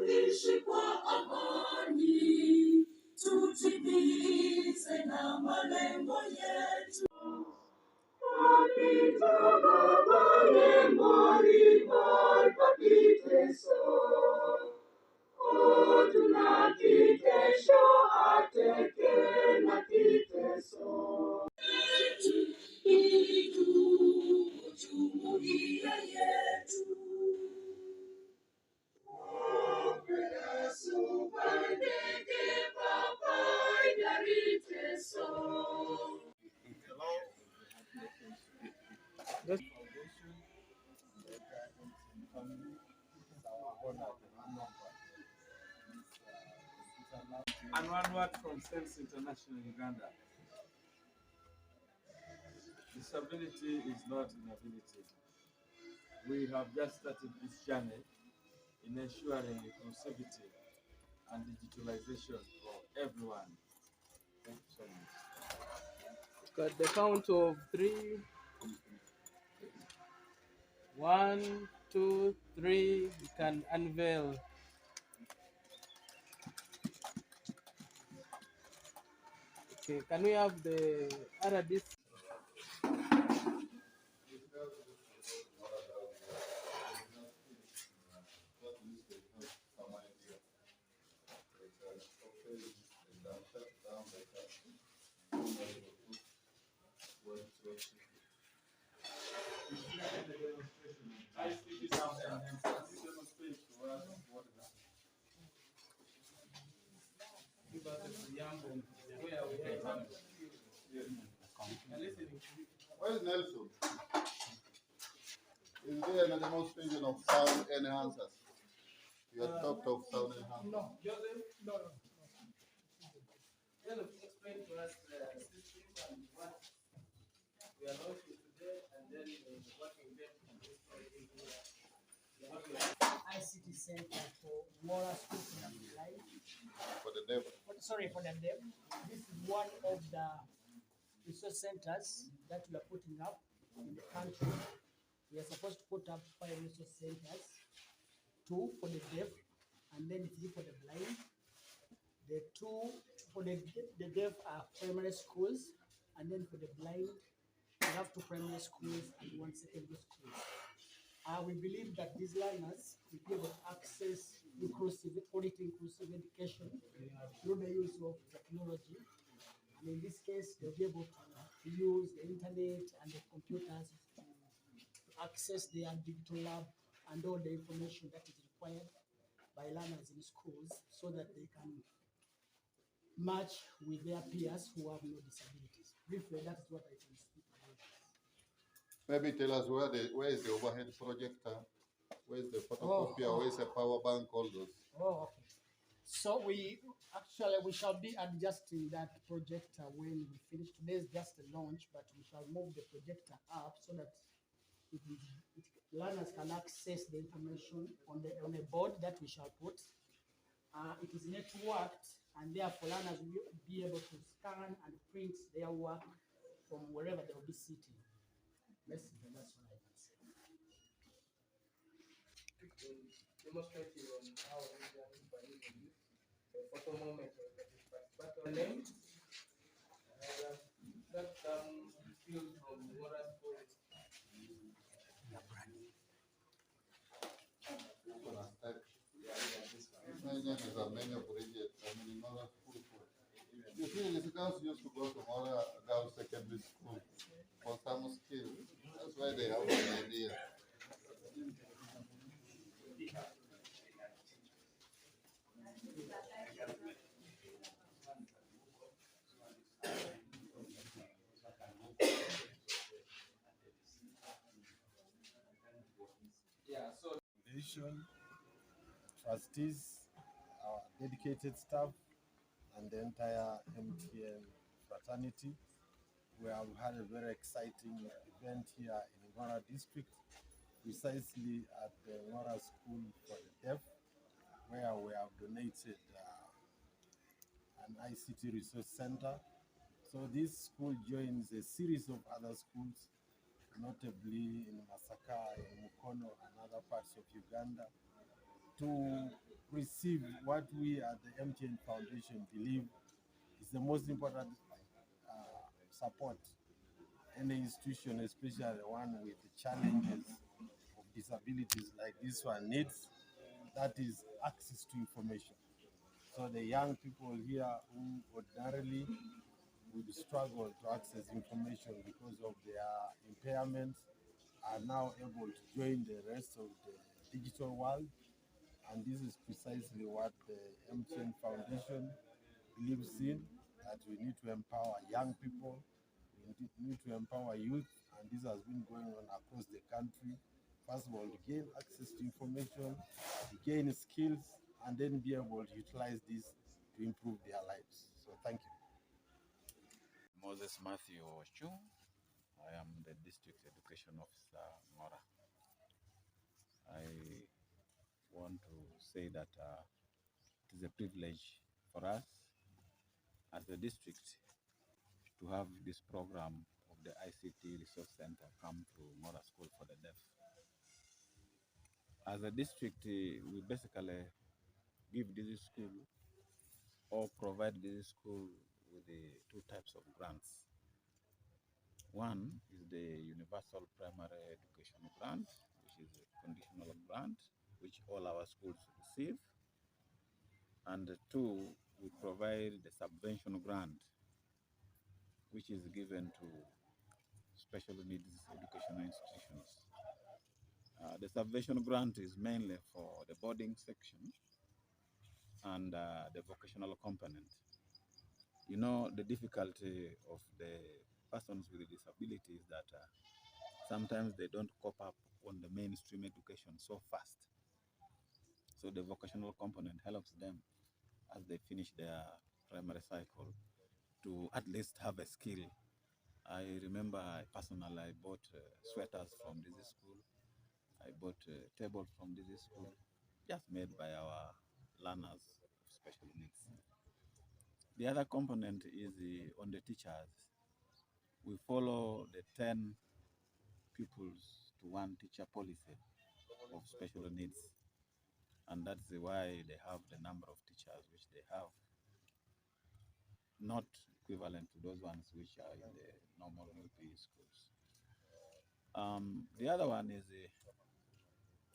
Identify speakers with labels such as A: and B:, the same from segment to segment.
A: tuishi kwa amani, tutimize na malengo yetu.
B: And one word from Sense International Uganda. Disability is not inability. We have just started this journey in ensuring inclusivity and digitalization for everyone. Thank you so much.
C: Got the count of 3. 1, 2, 3. We can unveil. Okay, can we have the other disc?
D: Where's Nelson? Is there a demonstration of sound enhancers? You had talked of sound enhancers.
C: No, Joseph, no. Joseph, explain to us the system and what we are launching today, and then what we get from this project here.
E: ICT Center for Ngora School
D: For the deaf.
E: Sorry, for the deaf. This is one of the resource centers that we are putting up in the country. We are supposed to put up 5 resource centers, 2 for the deaf, and then 3 for the blind. The 2 for the deaf are primary schools, and then for the blind, we have 2 primary schools and 1 secondary school. We believe that these learners will be able to access quality inclusive education through the use of technology. And in this case, they'll be able to use the internet and the computers to access their digital lab and all the information that is required by learners in schools so that they can match with their peers who have no disabilities. Briefly, that's what I can speak about.
D: Maybe tell us where is the overhead projector, where is the photocopier, where is the power bank, all those.
E: Oh, okay. So we shall be adjusting that projector when we finish. Today is just a launch, but we shall move the projector up so that learners can access the information on a board that we shall put. It is networked, and therefore learners will be able to scan and print their work from wherever they will be sitting. Basically, that's what I can say.
C: Demonstrating on how we are using a photo moment of the but your name that field from Ngora School.
D: You see, these girls used to go to Ngora Girls Secondary School for some skills. That's why they have an idea.
F: Trustees, our dedicated staff, and the entire MTN fraternity. We have had a very exciting event here in Ngora district, precisely at the Ngora School for the Deaf, where we have donated an ICT resource center. So this school joins a series of other schools, notably in Masaka, in Mukono, and other parts of Uganda, to receive what we at the MTN Foundation believe is the most important support any institution, especially one with the challenges of disabilities like this one needs, that is access to information. So the young people here who ordinarily would struggle to access information because of their impairments are now able to join the rest of the digital world. And this is precisely what the MTN Foundation believes in, that we need to empower young people, we need to empower youth, and this has been going on across the country. First of all, to gain access to information, to gain skills, and then be able to utilize this to improve their lives. So thank you.
G: Moses Matthew Ochung. I am the District Education Officer, Ngora. I want to say that it is a privilege for us as the district to have this program of the ICT Resource Center come to Ngora School for the Deaf. As a district, we basically give this school or provide this school with the two types of grants. One is the Universal Primary Education Grant, which is a conditional grant, which all our schools receive. And two, we provide the subvention grant, which is given to special needs educational institutions. The subvention grant is mainly for the boarding section and the vocational component. You know, the difficulty of the persons with disabilities is that sometimes they don't cope up on the mainstream education so fast. So the vocational component helps them as they finish their primary cycle to at least have a skill. I remember personally I bought sweaters from this school. I bought tables from this school, just made by our learners of special needs. The other component is on the teachers. We follow the 10 pupils to one teacher policy of special needs. And that's why they have the number of teachers which they have, not equivalent to those ones which are in the normal UP schools. The other one is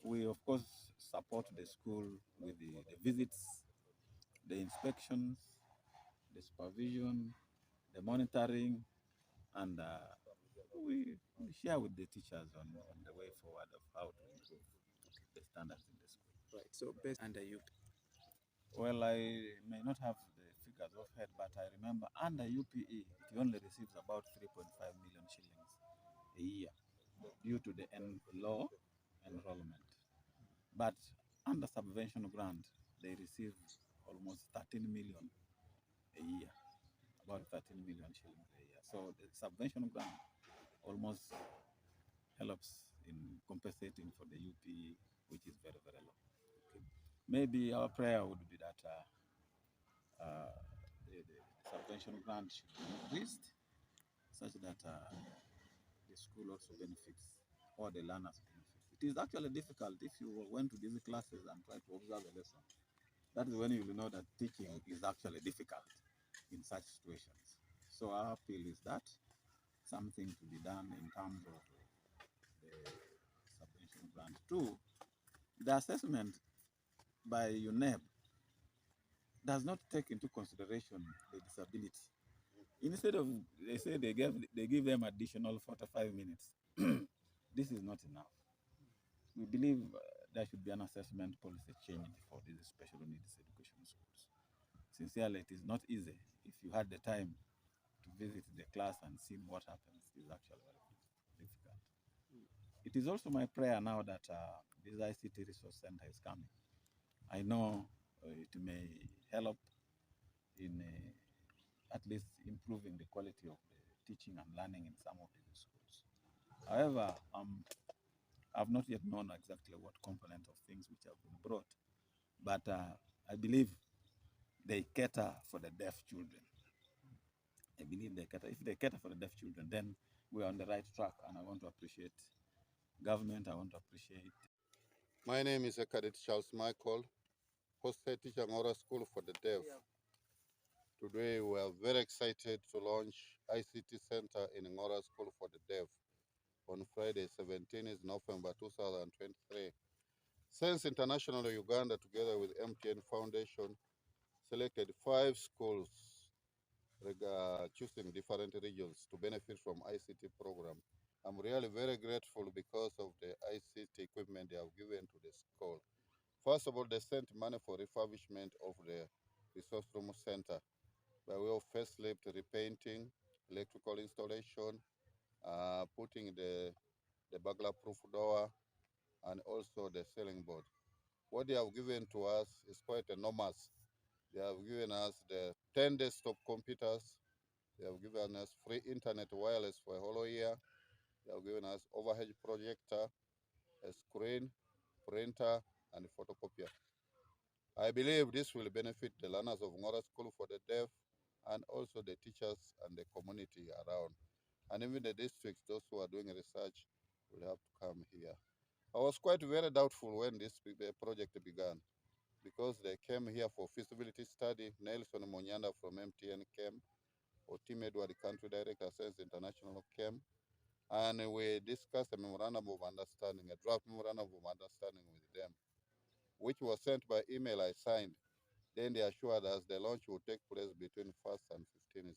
G: we, of course, support the school with the visits, the inspections, the supervision, the monitoring, and we share with the teachers on the way forward of how to improve the standards in the school.
B: Right. So based under UP.
G: Well, I may not have the figures of head, but I remember under UPE, it only receives about 3.5 million shillings a year due to the low enrollment. But under subvention grant, they receive almost 13 million a year, about 13 million shillings a year. So the subvention grant almost helps in compensating for the UPE, which is very, very low. Okay. Maybe our prayer would be that the subvention grant should be increased such that the school also benefits, or the learners benefit. It is actually difficult if you went to these classes and try to observe a lesson. That is when you will know that teaching is actually difficult in such situations. So our appeal is that something to be done in terms of the subvention grant. Two, the assessment by UNEB does not take into consideration the disability. Instead of, they say they give them additional 45 minutes. This is not enough. We believe there should be an assessment policy change for these special needs education schools. Sincerely, it is not easy. If you had the time to visit the class and see what happens, it is actually very difficult. It is also my prayer now that this ICT resource center is coming. I know it may help in at least improving the quality of the teaching and learning in some of these schools. However, I've not yet known exactly what component of things which have been brought, but I believe they cater for the deaf children. I believe they cater. If they cater for the deaf children, then we are on the right track, and I want to appreciate government. I want to appreciate.
D: My name is Cadet Charles Michael. Post-head teacher Ngora School for the Deaf. Today we are very excited to launch ICT Center in Ngora School for the Deaf on Friday, 17th November 2023. Sense International Uganda, together with MTN Foundation, selected 5 schools choosing different regions to benefit from ICT program. I'm really very grateful because of the ICT equipment they have given to the school. First of all, they sent money for refurbishment of the resource room center by way of first lift repainting, electrical installation, putting the burglar-proof door, and also the ceiling board. What they have given to us is quite enormous. They have given us the 10 desktop computers. They have given us free internet wireless for a whole year. They have given us overhead projector, a screen, printer, and a photocopier. I believe this will benefit the learners of Ngora School for the Deaf and also the teachers and the community around. And even the districts, those who are doing research, will have to come here. I was quite very doubtful when this project began because they came here for feasibility study. Nelson Monyanda from MTN came, Otim Edward, country director, Sense International came, and we discussed a memorandum of understanding, a draft memorandum of understanding with them, which was sent by email. I signed. Then they assured us the launch would take place between 1st and 15th.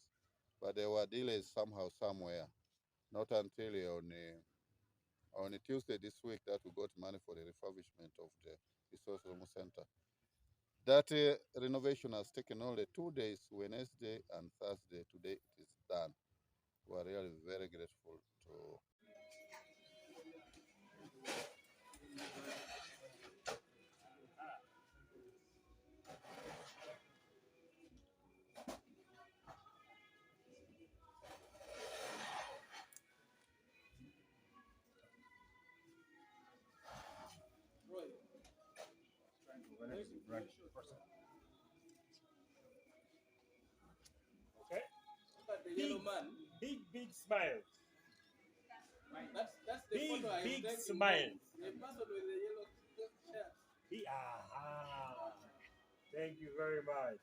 D: But there were delays somehow, somewhere. Not until on a Tuesday this week that we got money for the refurbishment of the resource room center. That renovation has taken only 2 days, Wednesday and Thursday. Today it is done. We are really very grateful to.
E: Okay.
C: Look at the yellow man.
E: Big smiles.
C: That's the
E: Big,
C: photo I am
E: big
C: taking.
E: smile.
C: The person with the yellow shirt.
E: Aha. Thank you very much.